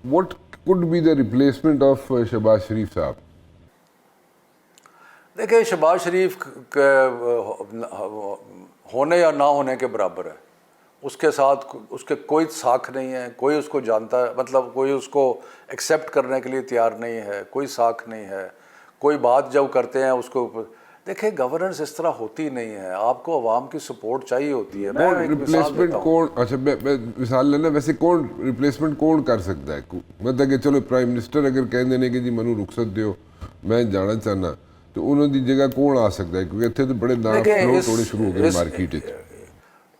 what could be the replacement of Shehbaz Sharif साहब? देखिए, शहबाज शरीफ होने या ना होने के बराबर है। उसके साथ उसके कोई साख नहीं है, कोई उसको जानता है, मतलब कोई उसको एक्सेप्ट करने के लिए तैयार नहीं है, कोई साख नहीं है। कोई बात जब करते हैं उसको, देखिए गवर्नेंस इस तरह होती नहीं है, आपको अवाम की सपोर्ट चाहिए होती है। मैं एक मिसाल रिप्लेसमेंट देता हूँ। कौन, अच्छा मैं मिसाल लेना, वैसे कौन रिप्लेसमेंट कौन कर सकता है? मतलब कि चलो प्राइम मिनिस्टर अगर कह देने कि जी मैनू रुखसत दियो, मैं जाना चाहना, तो उन्होंने दी जगह कौन आ सकता है? क्योंकि इतने तो बड़े नाम फ्लोट होने शुरू हो गए मार्केट।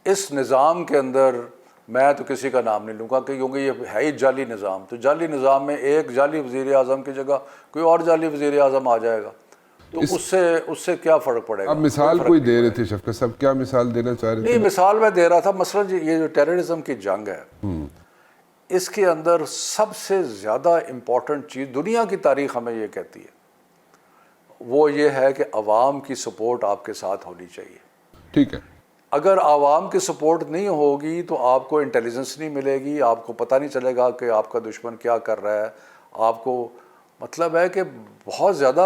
इस निज़ाम के अंदर मैं तो किसी का नाम नहीं लूँगा, क्योंकि ये है ही जाली निज़ाम। तो जाली निज़ाम में एक जाली वज़ीर आज़म की जगह कोई और जाली वज़ीर आज़म आ जाएगा, तो उससे क्या फ़र्क पड़ेगा? आप मिसाल कोई दे रहे थे शफकत साहब, क्या मिसाल देना चाह रहे थे? नहीं, मिसाल मैं दे रहा था, मसलन ये जो टेररिज्म की जंग है, इसके अंदर सबसे ज़्यादा इम्पॉर्टेंट चीज़ दुनिया की तारीख़ हमें ये कहती है, वो ये है कि अवाम की सपोर्ट आपके साथ होनी चाहिए। ठीक है। अगर आवाम की सपोर्ट नहीं होगी तो आपको इंटेलिजेंस नहीं मिलेगी, आपको पता नहीं चलेगा कि आपका दुश्मन क्या कर रहा है। आपको मतलब है कि बहुत ज़्यादा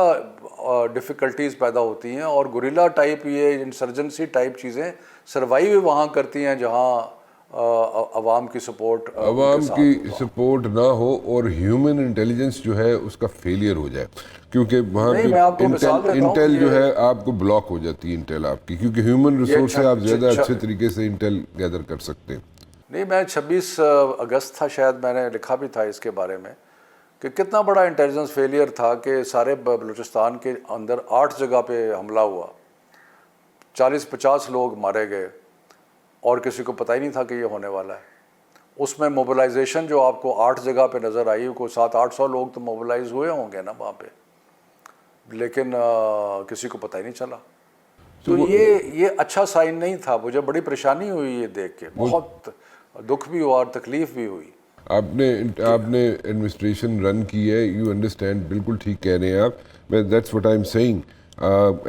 डिफ़िकल्टीज़ पैदा होती हैं, और गुरिल्ला टाइप, ये इंसर्जेंसी टाइप चीज़ें सर्वाइव वहाँ करती हैं जहाँ अवाम की सपोर्ट अवाम की सपोर्ट ना हो और ह्यूमन इंटेलिजेंस जो है उसका फेलियर हो जाए, क्योंकि वहाँ पे इंटेल जो है आपको ब्लॉक हो जाती है, इंटेल आपकी, क्योंकि ह्यूमन रिसोर्स से आप ज़्यादा अच्छे तरीके से इंटेल गैदर कर सकते हैं। नहीं, मैं 26 अगस्त था शायद, मैंने लिखा भी था इसके बारे में कि कितना बड़ा इंटेलिजेंस फेलियर था कि सारे बलूचिस्तान के अंदर 8 जगह पे हमला हुआ, 40-50 लोग मारे गए, और किसी को पता ही नहीं था कि ये होने वाला है। उसमें मोबिलाइजेशन जो आपको 8 जगह पे नज़र आई, को 700-800 लोग तो मोबिलाइज हुए होंगे ना वहाँ पे, लेकिन किसी को पता ही नहीं चला। तो ये अच्छा साइन नहीं था। मुझे बड़ी परेशानी हुई ये देख के, बहुत दुख भी हुआ और तकलीफ़ भी हुई। आपने एडमिनिस्ट्रेशन रन की है, यू अंडरस्टैंड, बिल्कुल ठीक कह रहे हैं आप। मैं that's what I am saying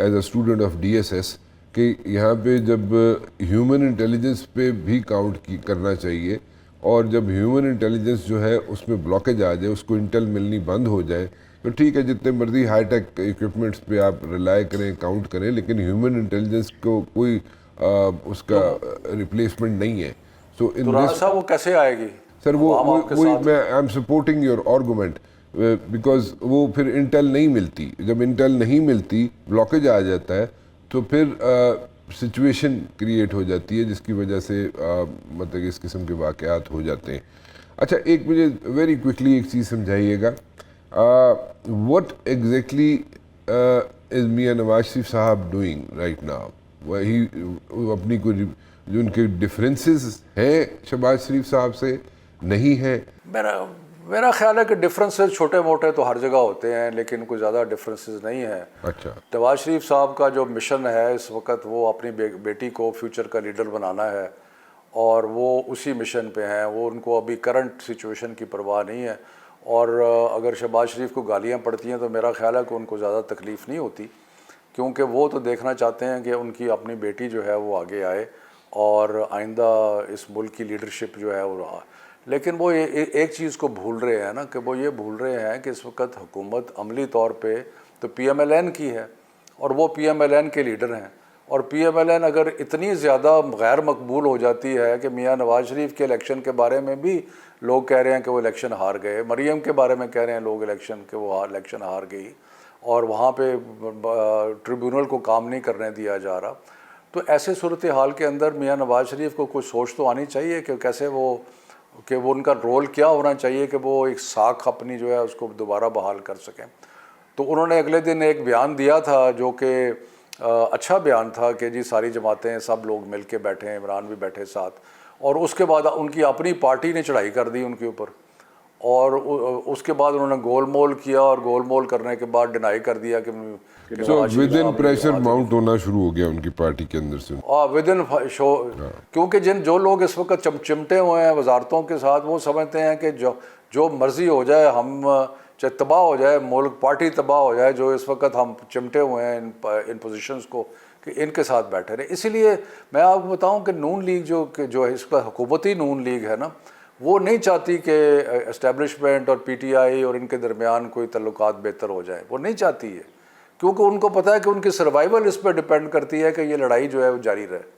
as a student of DSS, कि यहाँ पे जब ह्यूमन इंटेलिजेंस पे भी काउंट करना चाहिए, और जब ह्यूमन इंटेलिजेंस जो है उसमें ब्लॉकेज आ जाए, उसको इंटेल मिलनी बंद हो जाए, तो ठीक है जितने मर्जी हाईटेक इक्विपमेंट्स पे आप रिलाई करें, काउंट करें, लेकिन ह्यूमन इंटेलिजेंस को कोई उसका रिप्लेसमेंट नहीं है। सो इन राणा साहब वो कैसे आएगी? सर वो मैं I am supporting your argument, because वो फिर इंटेल नहीं मिलती। जब इंटेल नहीं मिलती, ब्लॉकेज आ जाता है, तो फिर सिचुएशन क्रिएट हो जाती है जिसकी वजह से मतलब इस किस्म के वाक़यात हो जाते हैं। अच्छा, एक मुझे वेरी क्विकली एक चीज़ समझाइएगा, व्हाट एग्जैक्टली इज़ मियां नवाज शरीफ साहब डूइंग राइट नाउ? वही अपनी कोई जो उनके डिफरेंसेस हैं शहबाज शरीफ साहब से नहीं है? मेरा ख्याल है कि डिफरेंसेस छोटे मोटे तो हर जगह होते हैं, लेकिन कोई ज़्यादा डिफरेंसेस नहीं है। अच्छा, नवाज शरीफ साहब का जो मिशन है इस वक्त, वो अपनी बेटी को फ्यूचर का लीडर बनाना है, और वो उसी मिशन पे हैं। वो उनको अभी करंट सिचुएशन की परवाह नहीं है, और अगर शहबाज शरीफ को गालियाँ पड़ती हैं तो मेरा ख्याल है कि उनको ज़्यादा तकलीफ़ नहीं होती, क्योंकि वो तो देखना चाहते हैं कि उनकी अपनी बेटी जो है वो आगे आए और आइंदा इस मुल्क की लीडरशिप जो है वो रहा। लेकिन वो एक चीज़ को भूल रहे हैं ना, कि वो ये भूल रहे हैं कि इस वक्त हुकूमत अमली तौर पे तो PMLN की है, और वो PMLN के लीडर हैं। और PMLN अगर इतनी ज़्यादा गैर मकबूल हो जाती है कि मियां नवाज शरीफ के इलेक्शन के बारे में भी लोग कह रहे हैं कि वो इलेक्शन हार गए, मरीम के बारे में कह रहे हैं लोग इलेक्शन के वो इलेक्शन हार गई, और वहाँ पे ट्रिब्यूनल को काम नहीं करने दिया जा रहा, तो ऐसे सूरत हाल के अंदर मियां नवाज शरीफ को कुछ सोच तो आनी चाहिए कि कैसे वो उनका रोल क्या होना चाहिए कि वो एक साख अपनी जो है उसको दोबारा बहाल कर सकें। तो उन्होंने अगले दिन एक बयान दिया था जो कि अच्छा बयान था कि जी सारी जमातें सब लोग मिल के बैठे हैं, इमरान भी बैठे साथ, और उसके बाद उनकी अपनी पार्टी ने चढ़ाई कर दी उनके ऊपर, और उसके बाद उन्होंने गोलमोल किया, और गोलमोल करने के बाद डिनाई कर दिया कि विद इन प्रेशर माउंट होना शुरू हो गया उनकी पार्टी के अंदर से। विद इन शो, क्योंकि जो लोग इस वक्त चिमटे हुए हैं वजारतों के साथ, वो समझते हैं कि जो मर्जी हो जाए, हम चाहे तबाह हो जाए मुल्क, पार्टी तबाह हो जाए, जो इस वक्त हम चिमटे हुए हैं इन पोजीशंस को, कि इनके साथ बैठे रहे। इसीलिए मैं आपको बताऊं कि नून लीग जो है, इसका हुकूमती नून लीग है ना, وہ نہیں چاہتی کہ اسٹیبلشمنٹ اور پی ٹی آئی اور ان کے درمیان کوئی تعلقات بہتر ہو جائیں، وہ نہیں چاہتی ہے، کیونکہ ان کو پتہ ہے کہ ان کی سروائیول اس پہ ڈپینڈ کرتی ہے کہ یہ لڑائی جو ہے وہ جاری رہے۔